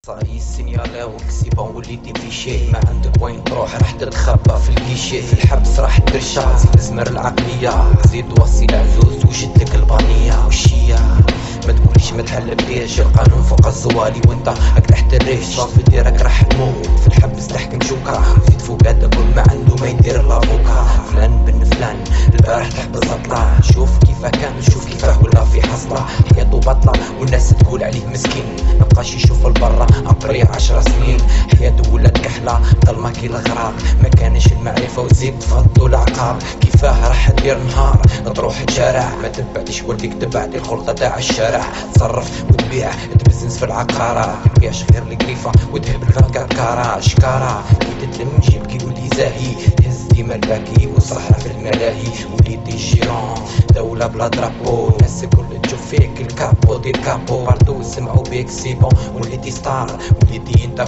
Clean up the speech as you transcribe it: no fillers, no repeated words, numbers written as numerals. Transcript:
صاي السينيالاوك سي بون وليتي في شي ما عندك وين تروح راح تتخبى في الكيشي في الحبس راح ترشع زيد ازمر العقلية زيد وصي العزوز وجدك البانية والشية ما تقوليش ما تحلبليش القانون فوق الزوالي وانت راك تحت الريش صافي ديرك راح تموت في الحبس تحكم شوكا زيد فوق هذا كل ما عنده ما يدير لافوكا فلان بن فلان البارح تحبس اطلع شوف كيفاه كان شوف كيفاه ولا في حصله حياته بطلة والناس تقول عليه مسكين مبقاش يشوف البرا ابري 10 سنين حياته ولات كحلة ظلمة كي الغراب ما كانش المعرفة وزيد تفضلوا العقاب كيفاه راح دير نهار تروح تشارع ما تبعتش والديك تبعتي الخلطة تاع الشارع تصرف وتبيع تبزنس في العقارة متبيعش غير القريفة وتهب الفرقة كارا شكارا وتتلم جيبك ولي زاهي تهز ديما الباكي وصحرا في الملاهي وليدي الجيران دولة بلا درابو الناس الكل تشوف فيك الكابو دير كابو باردو سمعوا بيك سي بون وليدي ستار وليدي انت